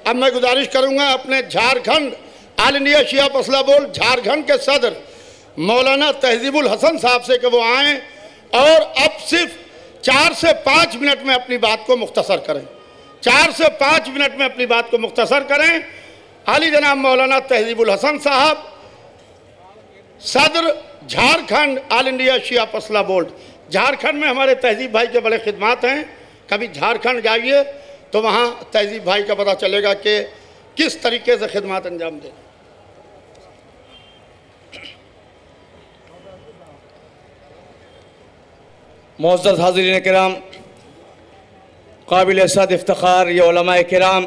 اب میں گزارش کروں گا اپنے جھارکھنڈ آل انڈیا شیعہ مسلح بورڈ جھارکھنڈ کے صدر مولانا تہذیب الحسن صاحب سے کہ وہ آئیں اور اب صرف 4 سے 5 منٹ میں اپنی بات کو مختصر کریں. 4 سے 5 منٹ میں اپنی بات کو مختصر کریں. عالی جناب مولانا تہذیب الحسن صاحب صدر جھارکھنڈ آل انڈیا شیعہ مسلح بورڈ. جھارکھنڈ میں ہمارے تہذیب بھائی کے بڑے خدمات ہیں. کبھی جھارکھنڈ جائیے تو وہاں تہذیب بھائی کا پتہ چلے گا کہ کس طریقے سے خدمات انجام دیں. معزز حاضرین کرام، قابل صد افتخار یہ علماء کرام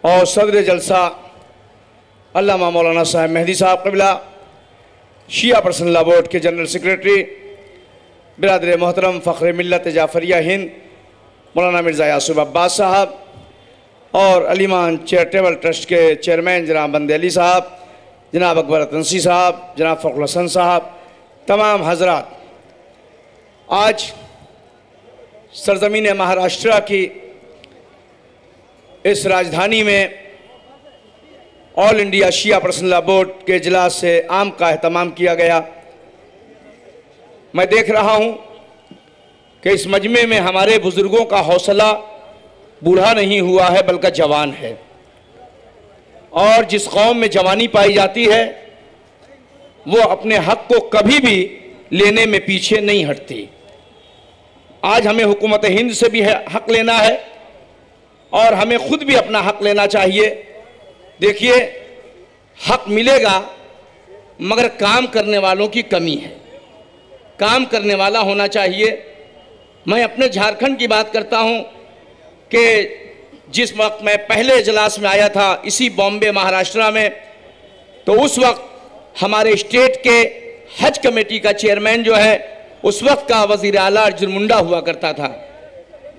اور صدر جلسہ علامہ مولانا صاحب مہدی صاحب قبلہ، شیعہ پرسنل لا بورڈ کے جنرل سیکریٹری، برادر محترم فخر ملت جعفریہ ہند مولانا مرزا یعصوب عباس صاحب، اور علیمان چیریٹیبل ٹرسٹ کے چیئرمین جناب بندے علی صاحب، جناب اکبر تنسی صاحب، جناب فخر الحسن صاحب، تمام حضرات، آج سرزمین مہاراشٹرا کی اس راجدھانی میں آل انڈیا شیعہ پرسنل لا بورڈ کے اجلاس سے عام کا اہتمام کیا گیا. میں دیکھ رہا ہوں کہ اس مجمع میں ہمارے بزرگوں کا حوصلہ بوڑھا نہیں ہوا ہے بلکہ جوان ہے، اور جس قوم میں جوانی پائی جاتی ہے وہ اپنے حق کو کبھی بھی لینے میں پیچھے نہیں ہٹتی. آج ہمیں حکومت ہند سے بھی حق لینا ہے اور ہمیں خود بھی اپنا حق لینا چاہیے. دیکھیے، حق ملے گا مگر کام کرنے والوں کی کمی ہے. کام کرنے والا ہونا چاہیے. میں اپنے جھارکھنڈ کی بات کرتا ہوں کہ جس وقت میں پہلے اجلاس میں آیا تھا اسی بامبے مہاراشٹرا میں، تو اس وقت ہمارے اسٹیٹ کے حج کمیٹی کا چیئرمین جو ہے اس وقت کا وزیر اعلیٰ ارجن منڈا ہوا کرتا تھا.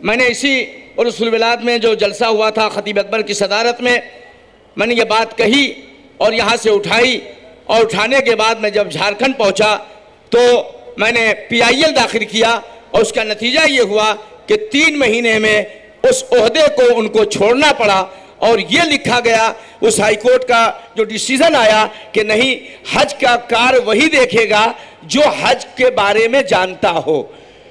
میں نے اسی عرس الولاد میں جو جلسہ ہوا تھا خطیب اکبر کی صدارت میں نے یہ بات کہی اور یہاں سے اٹھائی، اور اٹھانے کے بعد میں جب جھارکھنڈ پہنچا تو میں نے PIL داخل کیا، اور اس کا نتیجہ یہ ہوا کہ 3 مہینے میں اس عہدے کو ان کو چھوڑنا پڑا، اور یہ لکھا گیا اس ہائی کورٹ کا جو ڈیسیزن آیا کہ نہیں، حج کا کار وہی دیکھے گا جو حج کے بارے میں جانتا ہو.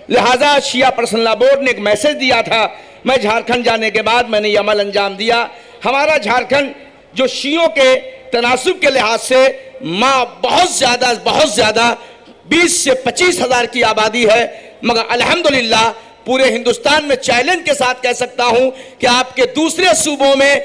لہٰذا شیعہ پرسنل لا بورڈ نے ایک میسج دیا تھا. میں جھارکھنڈ جانے کے بعد میں نے یہ عمل انجام دیا. ہمارا جھارکھنڈ جو شیعوں کے تناسب کے لحاظ سے بہت زیادہ 20 سے 25 ہزار کی آبادی ہے، مگر الحمدللہ پورے ہندوستان میں چیلنج کے ساتھ کہہ سکتا ہوں کہ آپ کے دوسرے صوبوں میں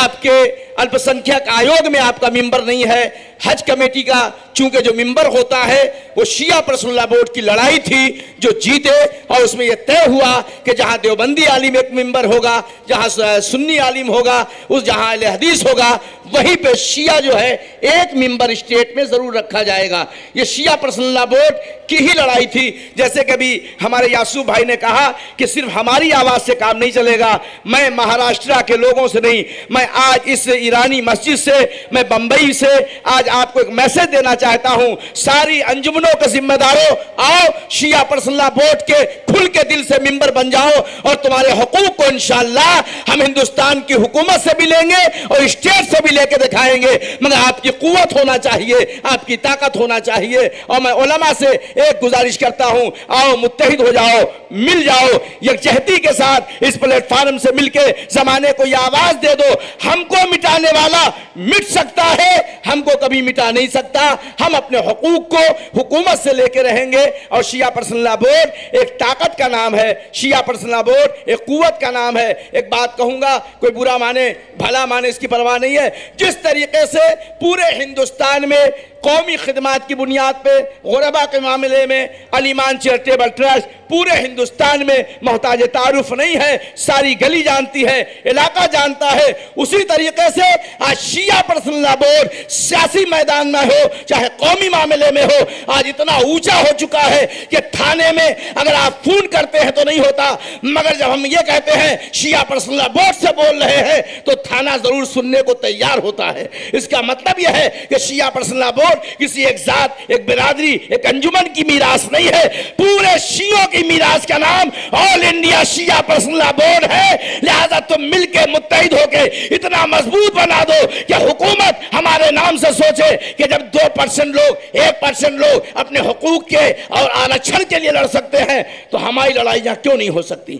آپ کے الپ سنکھیک آیوگ میں آپ کا ممبر نہیں ہے. حج کمیٹی کا چونکہ جو ممبر ہوتا ہے وہ شیعہ پرسنل لا بورڈ کی لڑائی تھی جو جیتے، اور اس میں یہ طے ہوا کہ جہاں دیوبندی عالم ایک ممبر ہوگا، جہاں سنی عالم ہوگا، جہاں اہل حدیث ہوگا، وہیں پہ شیعہ جو ہے ایک ممبر اسٹیٹ میں ضرور رکھا جائے گا. یہ شیعہ پرسنل لا بورڈ کی ہی لڑائی تھی. جیسے کبھی ہمارے یعصوب بھائی نے کہا کہ صرف ہماری آواز سے کام نہیں چلے گا. میں مہاراشٹرا کے لوگوں سے نہیں، میں آج اس ایرانی مسجد سے، میں بمبئی سے آج آپ کو ایک میسج دینا چاہتا ہوں. ساری انجمنوں کے ذمہ داروں، آؤ شیعہ پرسنل لا بورڈ کے کھل کے دل سے ممبر بن جاؤ، اور تمہارے حقوق کو انشاءاللہ ہم ہندوستان کی حکومت سے بھی لیں گے اور اسٹیٹ سے بھی لے کے دکھائیں گے. مگر آپ کی قوت ہونا چاہیے، آپ کی طاقت ہونا چاہیے. اور میں علماء سے ایک گزارش کرتا ہوں، آؤ متحد ہو جاؤ، مل جاؤ، یکجہتی کے ساتھ اس پلیٹ فارم سے مل کے زمانے کو یہ آواز دے دو. ہم کو مٹانے والا مٹ سکتا ہے، ہم کو کبھی مٹا نہیں سکتا. ہم اپنے حقوق کو حکومت سے لے کے رہیں گے. اور شیعہ پرسنل لا بورڈ ایک طاقت کا نام ہے، شیعہ پرسنل لا بورڈ ایک قوت کا نام ہے. ایک بات کہوں گا، کوئی برا مانے بھلا مانے اس کی پرواہ نہیں ہے. جس طریقے سے پورے ہندوستان میں قومی خدمات کی بنیاد پہ غربا کے معاملے میں علیمان چیریٹیبل ٹرسٹ پورے ہندوستان میں محتاج تعارف نہیں ہے، ساری گلی جانتی ہے، علاقہ جانتا ہے. اسی طریقے سے آج شیعہ پرسنل لا بورڈ سیاسی میدان میں ہو چاہے قومی معاملے میں ہو، آج اتنا اونچا ہو چکا ہے کہ تھانے میں اگر آپ فون کرتے ہیں تو نہیں ہوتا، مگر جب ہم یہ کہتے ہیں شیعہ پرسنل لا بورڈ سے بول رہے ہیں تو تھانہ ضرور سننے کو تیار ہوتا ہے. اس کا مطلب یہ ہے کہ شیعہ پرسنل لا بورڈ بورڈ کسی ایک ذات، ایک برادری، ایک انجمن کی میراث نہیں ہے، پورے شیعوں کی میراث کا نام آل انڈیا شیعہ پرسنل لا بورڈ ہے۔ لہذا تم مل کے متحد ہو کے اتنا مضبوط بنا دو کہ حکومت ہمارے نام سے سوچے کہ جب 2% لوگ 1% لوگ اپنے حقوق کے اور آرکشن کے لیے لڑ سکتے ہیں تو ہماری لڑائیاں کیوں نہیں ہو سکتی؟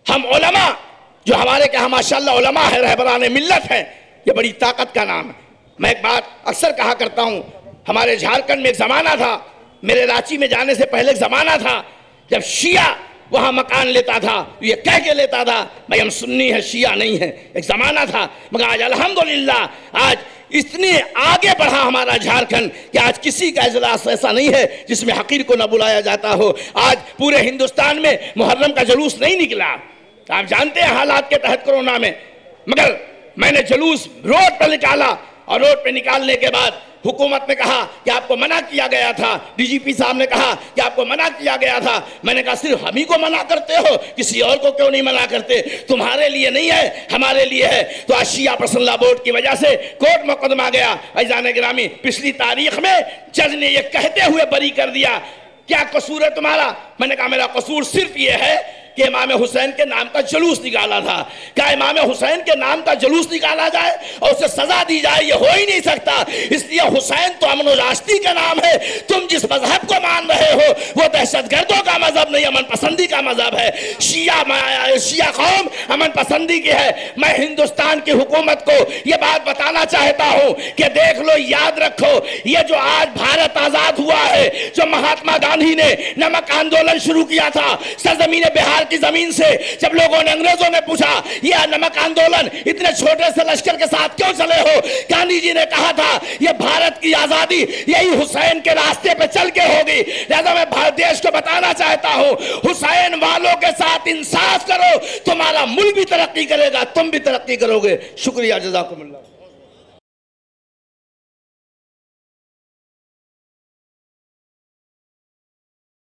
ہم علماء جو ہمارے کہ ماشاءاللہ علماء ہے، رہبران ملت ہیں، یہ بڑی طاقت کا نام ہے۔ میں ایک بات اکثر کہا کرتا ہوں، ہمارے جھارکھنڈ میں ایک زمانہ تھا، میرے رانچی میں جانے سے پہلے ایک زمانہ تھا جب شیعہ وہاں مکان لیتا تھا یہ کہہ کے لیتا تھا بھائی ہم سنی ہیں شیعہ نہیں ہیں، ایک زمانہ تھا، مگر آج الحمدللہ آج اتنے آگے بڑھا ہمارا جھارکھنڈ کہ آج کسی کا اجلاس ایسا نہیں ہے جس میں حقیر کو نہ بلایا جاتا ہو۔ آج پورے ہندوستان میں محرم کا جلوس نہیں نکلا، آپ جانتے ہیں حالات کے تحت کرونا میں، مگر میں نے جلوس روڈ پر نکالا اور روڈ پہ نکالنے کے بعد حکومت نے کہا کہ آپ کو منع کیا گیا تھا، ڈی جی پی صاحب نے کہا کہ آپ کو منع کیا گیا تھا۔ میں نے کہا صرف ہم ہی کو منع کرتے ہو، کسی اور کو کیوں نہیں منع کرتے؟ تمہارے لیے نہیں ہے ہمارے لیے ہے۔ تو آج شیعہ پرسنل لا بورڈ کی وجہ سے کورٹ مقدمہ گیا۔ عزیزان گرامی، پچھلی تاریخ میں جج نے یہ کہتے ہوئے بری کر دیا، کیا قصور ہے تمہارا؟ میں نے کہا میرا قصور صرف یہ ہے کہ امام حسین کے نام کا جلوس نکالا تھا۔ کیا امام حسین کے نام کا جلوس نکالا جائے اور اسے سزا دی جائے؟ یہ ہو ہی نہیں سکتا۔ اس لیے حسین تو امن و راشدی کا نام ہے، تم جس مذہب کو مان رہے ہو وہ دہشت گردوں کا مذہب نہیں، امن پسندی کا مذہب ہے۔ شیعہ قوم امن پسندی کی ہے۔ میں ہندوستان کی حکومت کو یہ بات بتانا چاہتا ہوں کہ دیکھ لو، یاد رکھو، یہ جو آج بھارت آزاد ہوا ہے، جو مہاتما گاندھی نے نمک آندولن شروع کیا تھا سرزمین بہار کی زمین سے، جب لوگوں نے انگریزوں نے پوچھا یہ نمک آندولن اتنے چھوٹے سے لشکر کے ساتھ کیوں چلے ہو، گاندھی جی نے کہا تھا یہ بھارت کی آزادی یہی حسین کے راستے پہ چل کے ہوگی۔ لہذا میں بھارت دیش کو بتانا چاہتا ہوں، حسین والوں کے ساتھ انصاف کرو، تمہارا ملک بھی ترقی کرے گا، تم بھی ترقی کرو گے۔ شکریہ، جزاکم اللہ۔